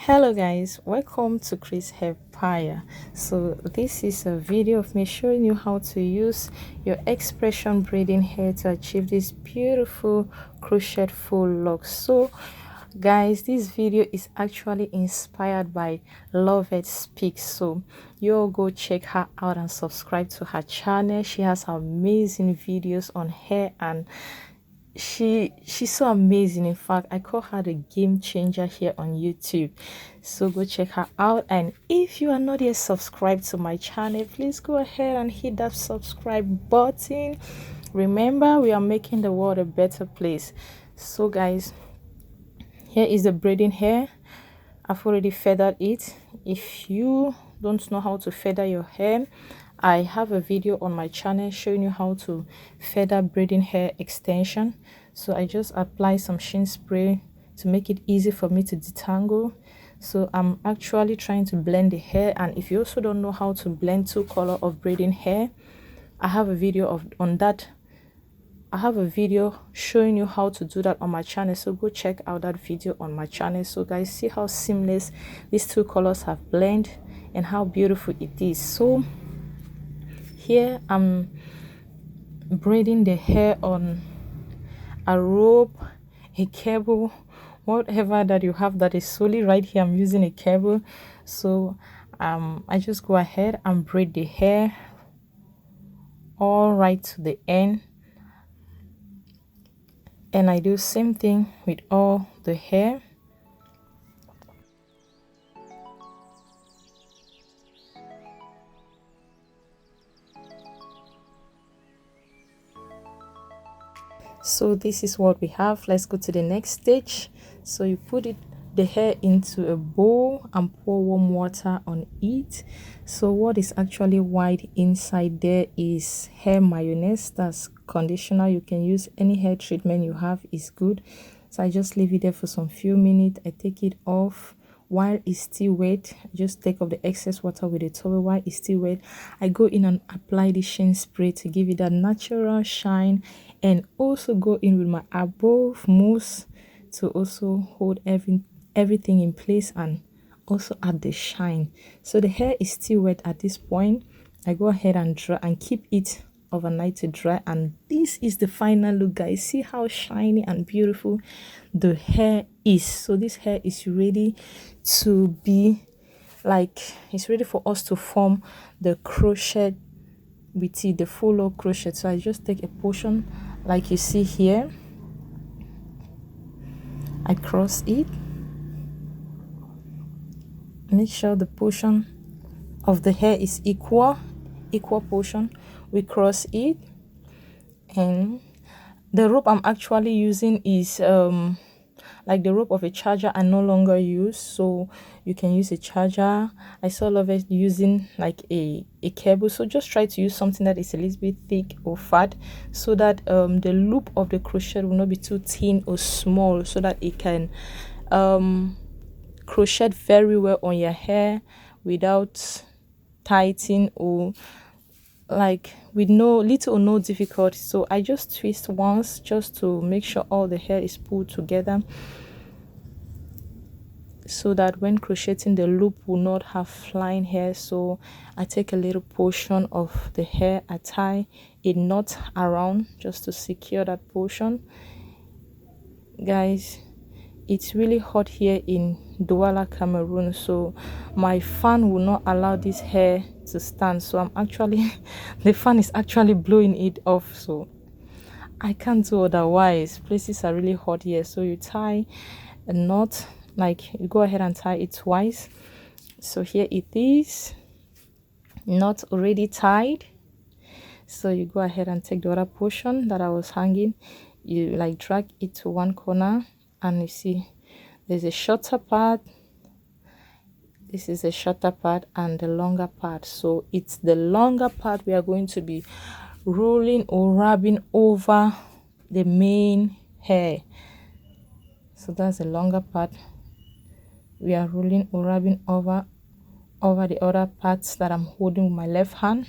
Hello guys, welcome to Crochet Faux. So this is a video of me showing you how to use your expression braiding hair to achieve this beautiful crochet faux look. So guys, this video is actually inspired by Lovett Speaks, so you all go check her out and subscribe to her channel. She has amazing videos on hair and she's so amazing. In fact, I call her the game changer here on YouTube, so go check her out. And if you are not yet subscribed to my channel, please go ahead and hit that subscribe button. Remember, we are making the world a better place. So guys, here is the braiding hair. I've already feathered it. If you don't know how to feather your hair, I have a video on my channel showing you how to feather braiding hair extension. So I just apply some sheen spray to make it easy for me to detangle. So I'm actually trying to blend the hair, and if you also don't know how to blend two colors of braiding hair, I have a video on that. I have a video showing you how to do that on my channel, so go check out that video on my channel. So guys, see how seamless these two colors have blended and how beautiful it is. So here I'm braiding the hair on a rope, a cable, whatever that you have that is solely right here. I'm using a cable. So I just go ahead and braid the hair all right to the end, and I do same thing with all the hair. So this is what we have. Let's go to the next stage. So you put the hair into a bowl and pour warm water on it. So what is actually white inside there is hair mayonnaise. That's conditioner. You can use any hair treatment you have, is good. So I just leave it there for some few minutes. I take it off while it's still wet. Just take off the excess water with a towel while it's still wet. I go in and apply the sheen spray to give it that natural shine, and also go in with my above mousse to also hold everything in place and also add the shine. So the hair is still wet at this point. I go ahead and dry and keep it overnight to dry, and this is the final look, guys. See how shiny and beautiful the hair is. So this hair is ready to be like, it's ready for us to form the crochet with it, the full lock crochet. So I just take a portion like you see here, I cross it, make sure the portion of the hair is equal portion. We cross it, and the rope I'm actually using is like the rope of a charger I no longer use, so you can use a charger. I saw Lovett using like a cable, so just try to use something that is a little bit thick or fat, so that the loop of the crochet will not be too thin or small, so that it can crochet very well on your hair without tightening or like with little or no difficulty. So I just twist once just to make sure all the hair is pulled together, so that when crocheting the loop will not have flying hair. So I take a little portion of the hair, I tie a knot around just to secure that portion. Guys, it's really hot here in Douala, Cameroon, so my fan will not allow this hair to stand. So I'm actually the fan is actually blowing it off, so I can't do otherwise. Places are really hot here. So you tie a knot, like you go ahead and tie it twice. So here it is, knot already tied. So you go ahead and take the other portion that I was hanging, you like drag it to one corner, and you see there's a shorter part. This is a shorter part and the longer part. So it's the longer part we are going to be rolling or rubbing over the main hair. So that's the longer part we are rolling or rubbing over the other parts that I'm holding with my left hand.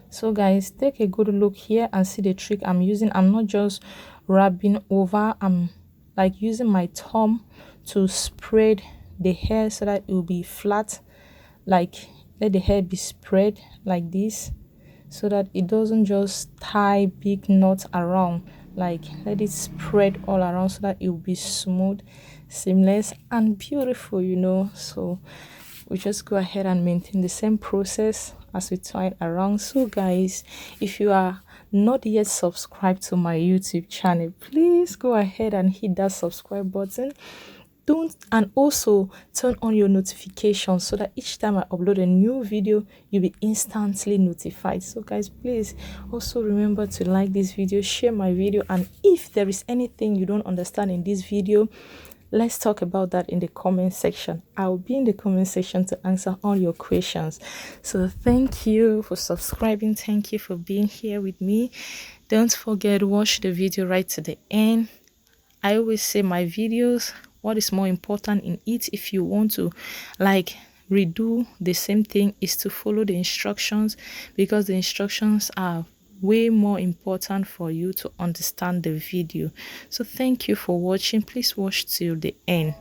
So guys, take a good look here and see the trick I'm using. I'm not just rubbing over, I'm like using my thumb to spread the hair so that it will be flat, like let the hair be spread like this, so that it doesn't just tie big knots around. Like let it spread all around so that it will be smooth, seamless and beautiful, you know. So we just go ahead and maintain the same process as we tie it around. So guys, if you are not yet subscribed to my YouTube channel, please go ahead and hit that subscribe button. Don't, and also turn on your notifications so that each time I upload a new video, you'll be instantly notified. So guys, please also remember to like this video, share my video, and if there is anything you don't understand in this video, let's talk about that in the comment section. I'll be in the comment section to answer all your questions. So thank you for subscribing, thank you for being here with me. Don't forget to watch the video right to the end. I always say my videos, what is more important in it, if you want to like redo the same thing, is to follow the instructions, because the instructions are way more important for you to understand the video. So thank you for watching. Please watch till the end.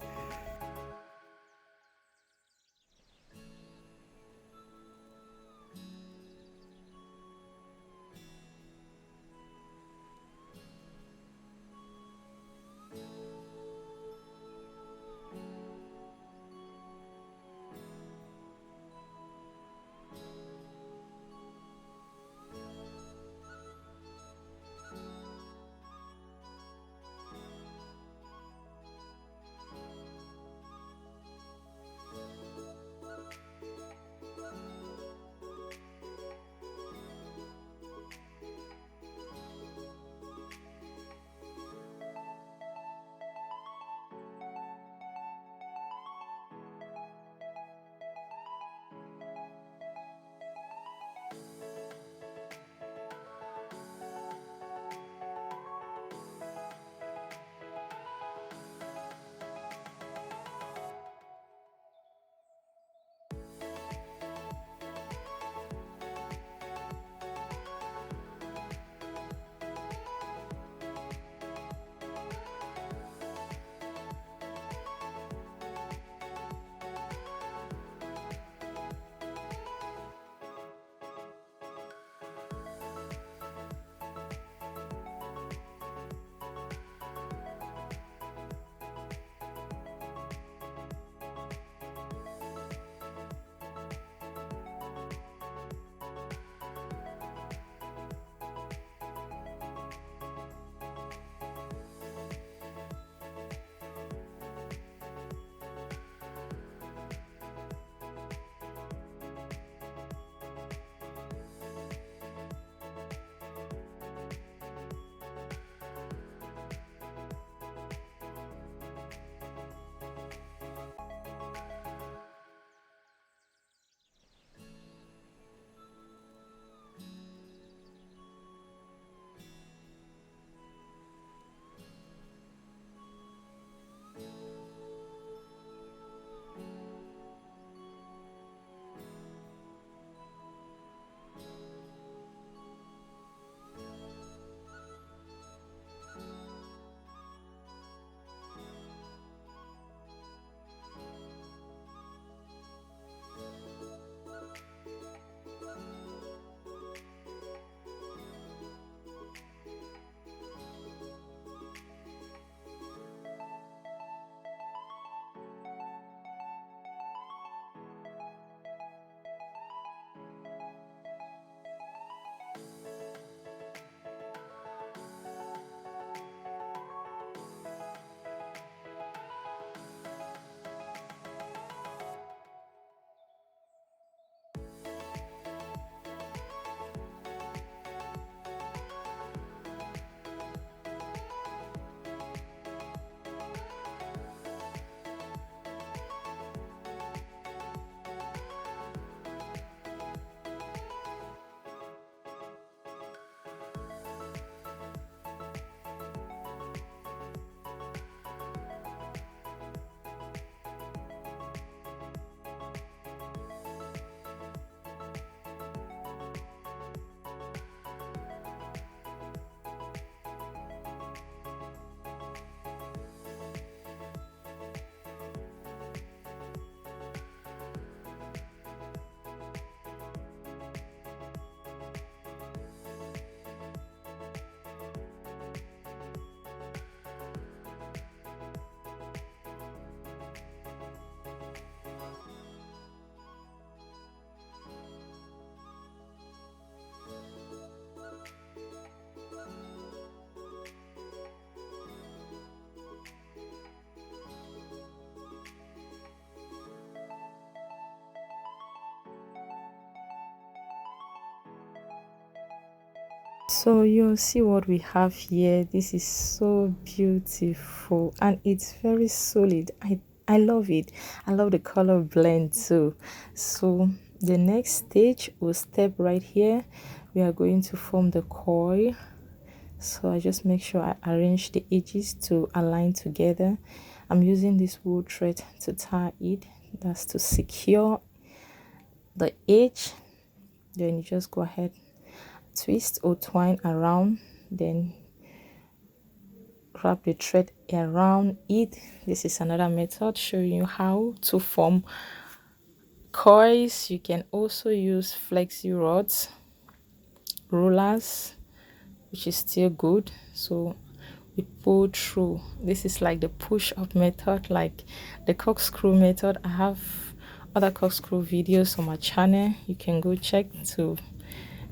So you'll see what we have here. This is so beautiful and it's very solid. I love it. I love the color blend too. So the next stage, we'll step right here. We are going to form the coil. So I just make sure I arrange the edges to align together. I'm using this wool thread to tie it. That's to secure the edge. Then you just go ahead, twist or twine around, then wrap the thread around it. This is another method showing you how to form coils. You can also use flexi rods, rulers, which is still good. So we pull through. This is like the push up method, like the corkscrew method. I have other corkscrew videos on my channel. You can go check to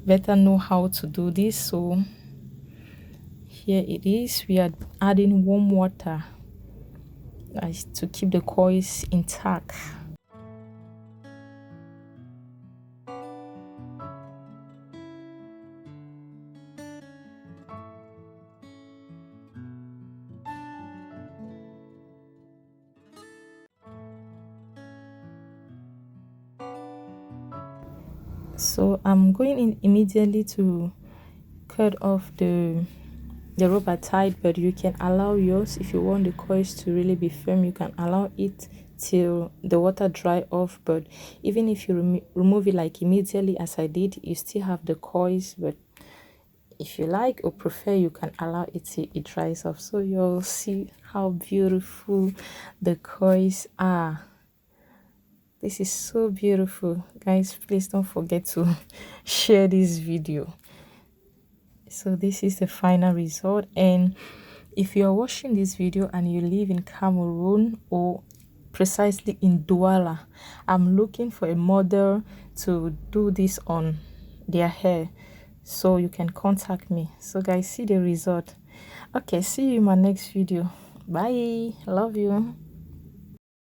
better know how to do this. So here it is. We are adding warm water to keep the coils intact. So I'm going in immediately to cut off the rubber tied, but you can allow yours. If you want the coils to really be firm, you can allow it till the water dry off. But even if you remove it like immediately as I did, you still have the coils. But if you like or prefer, you can allow it till it dries off. So you'll see how beautiful the coils are. This is so beautiful, guys. Please don't forget to share this video. So this is the final result. And if you're watching this video and you live in Cameroon or precisely in Douala, I'm looking for a model to do this on their hair, so you can contact me. So guys, see the result. Okay, see you in my next video. Bye. Love you.